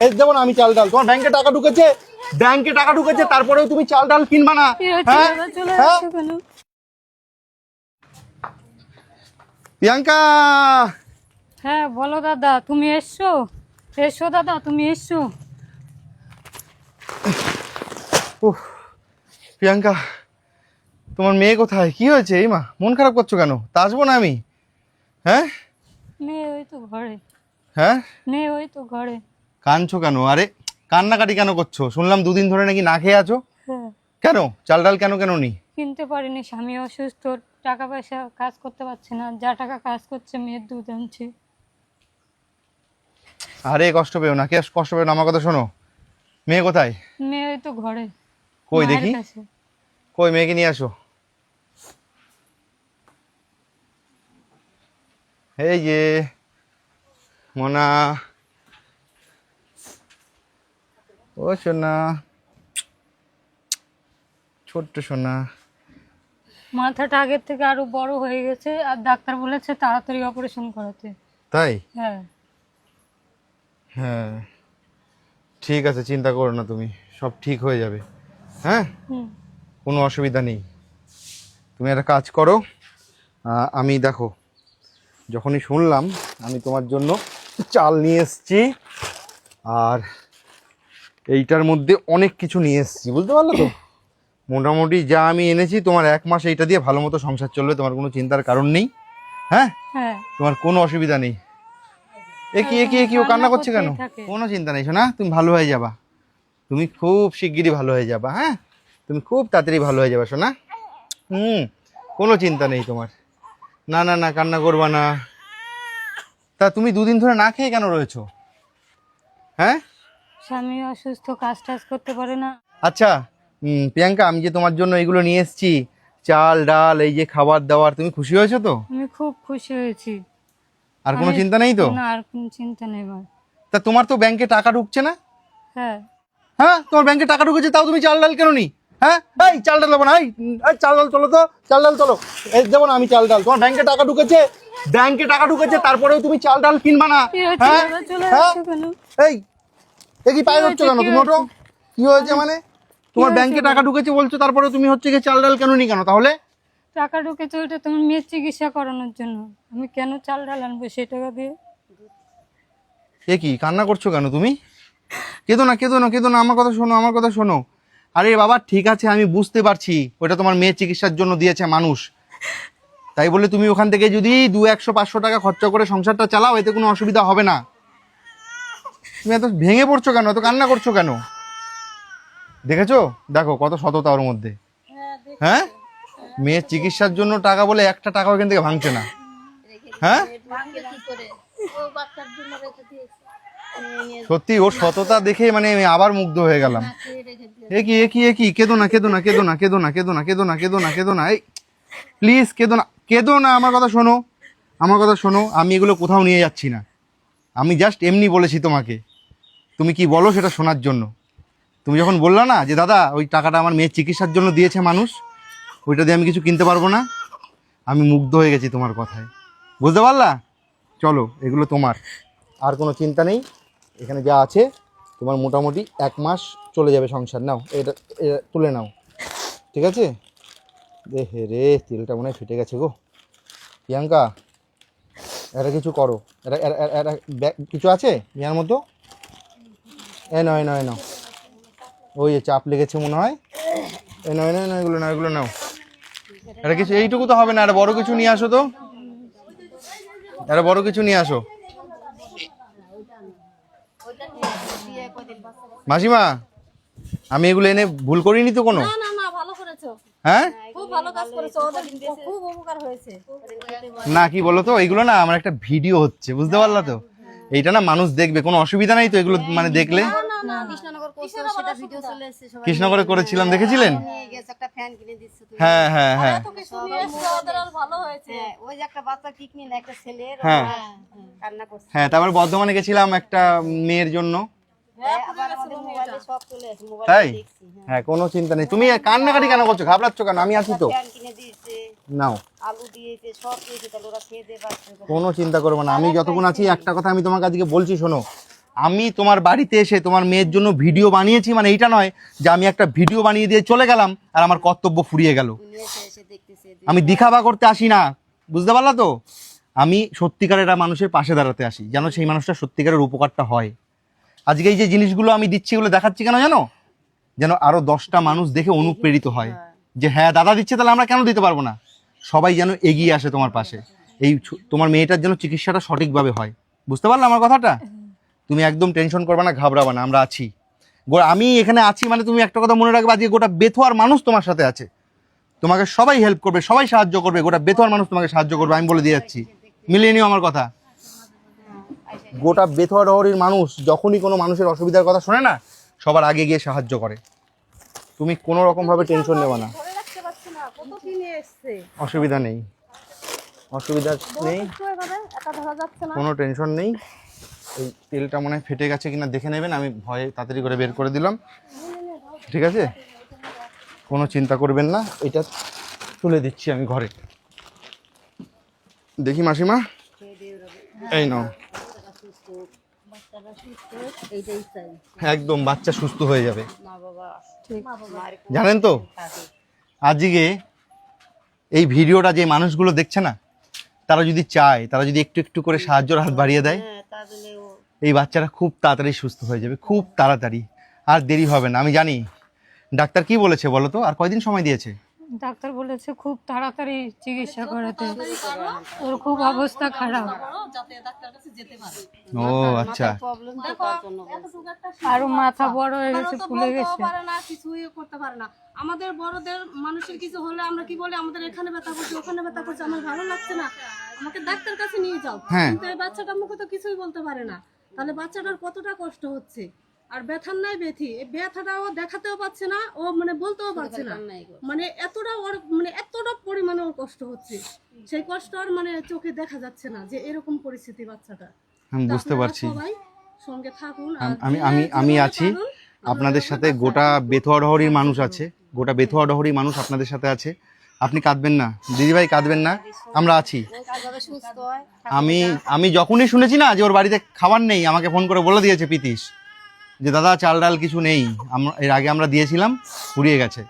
যেমন আমি চাল ডাল, তোমার ব্যাংকে টাকা ঢুকেছে তারপরেও তুমি চাল ডাল কিনবা না? হ্যাঁ হ্যাঁ প্রিয়াঙ্কা, হ্যাঁ বলো দাদা, তুমি এসছো? এসো দাদা, তুমি এসছো? উফ প্রিয়াঙ্কা, তোমার মেয়ে কোথায়? কি হয়েছে? এই মা মন খারাপ করছো কেন? তা আসবো না আমি? হ্যাঁ মেয়ে ওই তো ঘরে। হ্যাঁ মেয়ে ওই তো ঘরে। কাঁদছো কেন? আরে কান্নাকাটি কেন করছো? শুনলাম দুদিন ধরে নাকি না খেয়ে আছো। হ্যাঁ, কেন চাল ডাল কেন কেন নি? কিনতে পারিনি, স্বামী অসুস্থ, টাকা পয়সা কাজ করতে পারছে না, যা টাকা কাজ করছে মেয়ের দুধ আনছে। আরে কষ্ট পেও না, কে কষ্ট পেও না, আমার কথা শোনো। মেয়ে কোথায়? মেয়ে ওই তো ঘরে। কই মায়ের দেখি, কাছে। কই মেয়েকে নিয়ে আসো। এই যে মোনা, ও সোনা, ছোট্ট সোনা। মাথাটা আগের থেকে আরো বড় হয়ে গেছে, আর ডাক্তার বলেছে তাড়াতাড়ি অপারেশন করাতে। তাই? হ্যাঁ। হ্যাঁ ঠিক আছে, চিন্তা করো না তুমি, সব ঠিক হয়ে যাবে। হ্যাঁ হুম। কোনো অসুবিধা নেই। তুমি একটা কাজ করো, আমি দেখো যখনই শুনলাম আমি তোমার জন্য চাল নিয়ে এসেছি, আর এইটার মধ্যে অনেক কিছু নিয়ে এসেছি, বুঝতে পারলে তো? মোটামুটি যা আমি এনেছি তোমার 1 মাস এইটা দিয়ে ভালো মতো সংসার চলবে, তোমার কোনো চিন্তার কারণ নেই। হ্যাঁ হ্যাঁ। তোমার কোনো অসুবিধা নেই। এ কি ও কান্না করছে কেন? কোনো চিন্তা নেই শোনা, তুমি ভালো হয়ে যাবা, তুমি খুব শিগগিরই ভালো হয়ে যাবা। হ্যাঁ তুমি খুব তাড়াতাড়ি ভালো হয়ে যাবে শোনা। কোনো চিন্তা নেই তোমার। না না না কান্না করবা না। তা তুমি দুদিন ধরে না খেয়ে কেন রয়েছো? হ্যাঁ স্বামী অসুস্থ, কাজ টাজ করতে পারে না। আচ্ছা প্রিয়াঙ্কা, আমি যে তোমার জন্য এগুলো নিয়ে এসেছি, চাল ডাল, এই যে খাবার দাবার, তুমি খুশি হয়েছো তো? আমি খুব খুশি হয়েছি। আর কোনো চিন্তা নেই তো? না, আর কোনো চিন্তা নেই ভাই। তা তোমার তো ব্যাংকে টাকা ঢুকছে না? হ্যাঁ। হ্যাঁ তোমার ব্যাংকে টাকা ঢুকেছে, তাও তুমি চাল ডাল কেন নি? হ্যাঁ এই চাল ডাল দেবো না, এই চাল ডাল চলো তো, চাল ডাল চলো। এই যেমন আমি চাল ডাল, তোমার ব্যাংকে টাকা ঢুকেছে তারপরেও তুমি চাল ডাল কিনবা না? কি হয়েছে হ্যাঁ দাদা, চলে হ্যাঁ আসছো কেন? এই কি পায়ে হচ্ছে কেন? তুমি ওঠো। কি হয়েছে মানে? তোমার ব্যাংকে টাকা ঢুকেছে বলছো, তারপরে তুমি হচ্ছে কি চাল ডাল কেন নি কেন তাহলে? টাকা ঢুকেছে ওইটা তোমার মেয়ের চিকিৎসা করানোর জন্য। আমি কেন চাল ডাল আনবো সেই টাকা দিয়ে? এ কি কান্না করছো কেন তুমি? কেঁদো না কেঁদো না কেঁদো না, আমার কথা শোনো, আমার কথা শোনো। আরে বাবা ঠিক আছে, আমি বুঝতে পারছি ওটা তোমার মেয়ের চিকিৎসার জন্য দিয়েছে মানুষ, তাই বলে তুমি ওখান থেকে যদি 200-100-500 টাকা খরচা করে সংসারটা চালাও, এতে কোনো অসুবিধা হবে না। তুমি এত ভেঙে পড়ছো কেন, এত কান্না করছো কেন? দেখেছো, দেখো কত সততা ওর মধ্যে। হ্যাঁ মেয়ের চিকিৎসার জন্য টাকা বলে একটা টাকা ওখান থেকে ভাঙছে না। হ্যাঁ সত্যি ওর সততা দেখে মানে আমি আবার মুগ্ধ হয়ে গেলাম। এ কি কেঁদো না কেঁদো না কেঁদো না কেঁদো না কেঁদো না কেঁদো না কেঁদো না কেঁদো না, এই প্লিজ কেঁদো না, আমার কথা শোনো, আমার কথা শোনো। আমি এগুলো কোথাও নিয়ে যাচ্ছি না, আমি জাস্ট এমনি বলেছি তোমাকে, তুমি কি বলো সেটা শোনার জন্য। তুমি যখন বললা না যে দাদা ওই টাকাটা আমার মেয়ের চিকিৎসার জন্য দিয়েছে মানুষ, ওইটা দিয়ে আমি কিছু কিনতে পারবো না, আমি মুগ্ধ হয়ে গেছি তোমার কথায়, বুঝতে পারলা? চলো এগুলো তোমার, আর কোনো চিন্তা নেই, এখানে যা আছে তোমার মোটামুটি 1 মাস চলে যাবে সংসার। নাও এটা তুলে নাও, ঠিক আছে? হে রে তেলটা মনে হয় ফেটে গেছে গো। প্রিয়াঙ্কা এটা কিছু করো, এটা কিছু আছে ইয়ার মতো, এ নাও ওই যে চাপ লেগেছে মনে হয়, এ নয় এগুলো নাও। এটা কিছু এইটুকু তো হবে না, এটা বড় কিছু নিয়ে আসো তো, এটা বড় কিছু নিয়ে আসো। মাসিমা আমি এগুলো এনে ভুল করিনি তো কোনো? না ভালো করেছো, হ্যাঁ খুব ভালো কাজ করেছো, ওদের খুব উপকার হয়েছে। না কি বলো তো, এইগুলো না আমার একটা ভিডিও হচ্ছে, বুঝতে পারলা তো? এইটা না মানুষ দেখবে, কোনো অসুবিধা নাই তো এগুলো মানে দেখলে? না কৃষ্ণনগর করছো, সেটা ভিডিও চলে এসেছে, সবাই কৃষ্ণনগরে করেছিলাম, দেখেছিলেন? নিয়ে গেছে, একটা ফ্যান কিনে দিচ্ছে তুমি। হ্যাঁ এত কিছু নিয়ে এসেছে, ওদের আর ভালো হয়েছে। ওই যে একটা বাচ্চা পিকনিক না, একটা ছেলের হ্যাঁ কান্না করছে। হ্যাঁ তারপর বর্ধমানে গেছিলাম একটা মেয়ের জন্য। আবার আমাদের মোবাইলে সব চলে এসেছে, তাই? মোবাইলে দেখছি। হ্যাঁ কোনো চিন্তা নেই, তুমি কান্নাকাটি কেন করছো, ঘাবড়াচ্ছ কেন? আমি আছি তো। ফ্যান কিনে দিয়েছে, নাও আলু দিয়েছে, সব দিয়েছে, তাহলে ওরা খেয়ে দিয়ে পাচ্ছে। কোনো চিন্তা করবো না, আমি যতক্ষণ আছি একটা কথা আমি তোমাকে আজকে বলছি শোনো, আমি তোমার বাড়িতে এসে তোমার মেয়ের জন্য ভিডিও বানিয়েছি মানে এইটা নয় যে আমি একটা ভিডিও বানিয়ে দিয়ে চলে গেলাম আর আমার কর্তব্য ফুরিয়ে গেল। উনি এসে এসে দেখতেছে আমি দিখাবা করতে আসি না, বুঝতে পারলা তো? আমি সত্যিকারের একটা মানুষের পাশে দাঁড়াতে আসি, যেন সেই মানুষটা সত্যিকারের উপকারটা হয়। আজকে এই যে জিনিসগুলো আমি দিচ্ছি এগুলো দেখাচ্ছি কেন জানো? যেন আরো 10টা মানুষ দেখে অনুপ্রেরিত হয় যে হ্যাঁ দাদা দিচ্ছে, তাহলে আমরা কেন দিতে পারবো না। সবাই যেন এগিয়ে আসে তোমার পাশে, এই তোমার মেয়েটার যেন চিকিৎসাটা সঠিকভাবে হয়। বুঝতে পারলে আমার কথাটা? তুমি একদম টেনশন করবে না, ঘাবড়াবে না, আমরা আছি। আমি এখানে আছি মানে তুমি একটা কথা মনে রাখবে, আজকে গোটা বেথুয়ার মানুষ তোমার সাথে আছে, তোমাকে সবাই হেল্প করবে, সবাই সাহায্য করবে, গোটা বেথুয়ার মানুষ তোমাকে সাহায্য করবে, আমি বলে দিয়ে যাচ্ছি। মিলিয়ে নিও আমার কথা। গোটা বেথুয়া ডহরির মানুষ যখনই কোনো মানুষের অসুবিধার কথা শোনে না, সবার আগে গিয়ে সাহায্য করে। তুমি কোনো রকম ভাবে টেনশন নেবে না, ধরে রাখতে পারছে না, কত কিনে এসছে, অসুবিধা নেই, অসুবিধা নেই, একটু এভাবে একা ধরা যাচ্ছে না। কোনো টেনশন নেই। এই তেলটা মনে হয় ফেটে গেছে কিনা দেখে নেবেন, আমি ভয়ে তাড়াতাড়ি করে বের করে দিলাম, ঠিক আছে? কোনো চিন্তা করবেন না, এটা তুলে দিচ্ছি আমি ঘরে। দেখি মাসিমা, এই নাও। বাচ্চাটা সুস্থ, এইটাই চাই। একদম বাচ্চা সুস্থ হয়ে যাবে, মা বাবা ঠিক। জানেন তো? থাকে। আজকে এই ভিডিওটা যে মানুষগুলো দেখছে না, তারা যদি চায়, তারা যদি একটু একটু করে সাহায্যের হাত বাড়িয়ে দেয়, হ্যাঁ, তাহলে ও এই বাচ্চাটা খুব তাড়াতাড়ি সুস্থ হয়ে যাবে, খুব তাড়াতাড়ি, আর দেরি হবে না। আমি জানি ডাক্তার কি বলেছে বলো তো, আর কয়দিন সময় দিয়েছে? ডাক্তার বলেছে খুব তাড়াতাড়ি চিকিৎসা করাতে, ওর খুব অবস্থা খারাপ। যাতে ডাক্তার কাছে যেতে পারে। ও আচ্ছা, প্রবলেম তো তার জন্য বলছে। আরো মাথা বড় হয়ে গেছে, ফুলে গেছে। পারে না, কিছুই করতে পারে না। আমাদের বড়দের মানুষের কিছু হলে আমরা কি বলি, আমাদের এখানে ব্যথা করছে, ওখানে ব্যথা করছে, আমার ভালো লাগছে না, আমাকে ডাক্তার কাছে নিয়ে যাও। হ্যাঁ। কিন্তু এই বাচ্চাটা মুখে তো কিছুই বলতে পারে না, তাহলে বাচ্চাটার কতটা কষ্ট হচ্ছে। আর ব্যথার নাই ব্যথি, এই ব্যথাটাও দেখাতেও পাচ্ছে না, ও মানে বলতেও পারছে না, মানে এতটা ওর মানে এতটা পরিমাণে ওর কষ্ট হচ্ছে, সেই কষ্ট আর মানে চোখে দেখা যাচ্ছে না যে এরকম পরিস্থিতি বাচ্চাটা। আমি বুঝতে আপনারা পারছি। সবাই সঙ্গে থাকুন। আর আমি আছি আপনাদের সাথে, গোটা বেথুয়া ডহরির মানুষ আছে, গোটা বেথুয়া ডহরির মানুষ আপনাদের সাথে আছে। আপনি কাঁদবেন না দিদিভাই, কাঁদবেন না, আমরা আছি। ও কিভাবে সুস্থ হয়। আমি যখনই শুনেছি না যে ওর বাড়িতে খাবার নেই, আমাকে ফোন করে বলে দিয়েছে পিতিশ যে দাদা চাল ডাল কিছু নেই, এর আগে আমরা দিয়েছিলাম, ফুরিয়ে গেছে।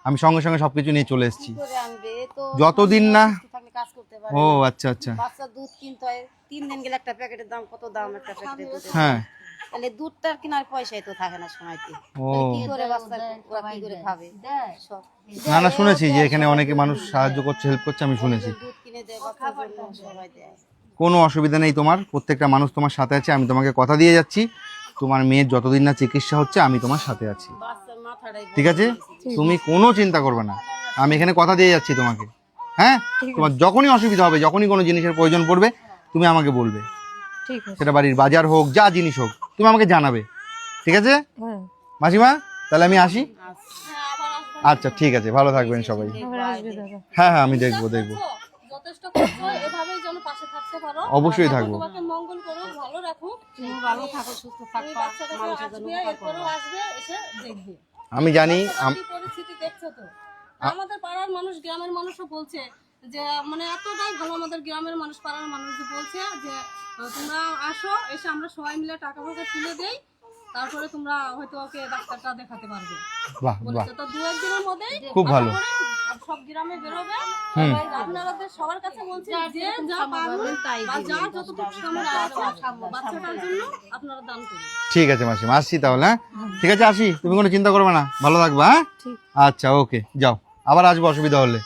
আমি সঙ্গে সঙ্গে সবকিছু নিয়ে চলে এসেছি। কি করে আনবে? এ তো যতদিন না, সুস্থ থাকলে কাজ করতে পারে। ও আচ্ছা আচ্ছা, বাচ্চা দুধ কিনতে হয়, 3 দিন গেলে একটা প্যাকেটের দাম কত, দাম একটা প্যাকেটের দুধের। হ্যাঁ, তাহলে দুধটার কেনার পয়সাই তো থাকে না সময়তে। ও কি করে বাচ্চা ওরা কি করে খাবে? সব না না, শুনেছি যে এখানে অনেকে মানুষ সাহায্য করছে, হেল্প করছে, আমি শুনেছি। দুধ কিনে দেয় বাচ্চার জন্য, সবাই দেয়। কোনো অসুবিধা নেই তোমার, প্রত্যেকটা মানুষ তোমার সাথে আছে। আমি তোমাকে কথা দিয়ে যাচ্ছি, তোমার মেয়ের যতদিন না চিকিৎসা হচ্ছে আমি তোমার সাথে আছি, বাচ্চার মাথাটাই ঠিক আছে? তুমি কোনো চিন্তা করবে না, আমি এখানে কথা দিয়ে যাচ্ছি তোমাকে। হ্যাঁ, তোমার যখনই অসুবিধা হবে, যখনই কোনো জিনিসের প্রয়োজন পড়বে, তুমি আমাকে বলবে, ঠিক আছে। সেটা বাড়ির বাজার হোক, যা জিনিস হোক, তুমি আমাকে জানাবে, ঠিক আছে হ্যাঁ, মাসিমা? তাহলে আমি আসি। আচ্ছা ঠিক আছে, ভালো থাকবেন সবাই। আবার আসবে দাদা। হ্যাঁ হ্যাঁ, আমি দেখবো দেখবো, যথেষ্ট কষ্ট, এভাবেই যেন পাশে থাকতে পারো। অবশ্যই থাকবো। তোমাকে মঙ্গল করুক, ভালো রাখুক। তুমি ভালো থাকো, সুস্থ এই থাকো, বাচ্চাটাকে মানুষের জন্য আসবে, উপকার করো। এরপরেও আসবে, এসে দেখবে। আমি জানি কি পরিস্থিতি দেখছো তো। আমাদের পাড়ার মানুষ, গ্রামের মানুষও বলছে যে মানে এতটাই ভালো, আমাদের গ্রামের মানুষ, পাড়ার মানুষ যে বলছে যে তোমরা আসো, এসে আমরা সবাই মিলে টাকা পয়সা তুলে দেই, তারপরে তোমরা হয়তো ওকে ডাক্তারটা দেখাতে পারবে। বাহ বাহ, বলেছে তো 2-1 দিনের মধ্যেই খুব ভালো। আশা করি সব গ্রামে বেরোবে। আপনাদের সবার কাছে বলছি যে যা পারবেন বা যা যতটুকু সামর্থ্য আছে বাচ্চাটার জন্য আপনারা দান করুন। ঠিক আছে মাসিমা, আসছি তাহলে। হ্যাঁ ঠিক আছে, আসি, তুমি কোনো চিন্তা করবে না, ভালো থাকবা। হ্যাঁ ঠিক। আচ্ছা ওকে, যাও, আবার আসবো অসুবিধা হলে।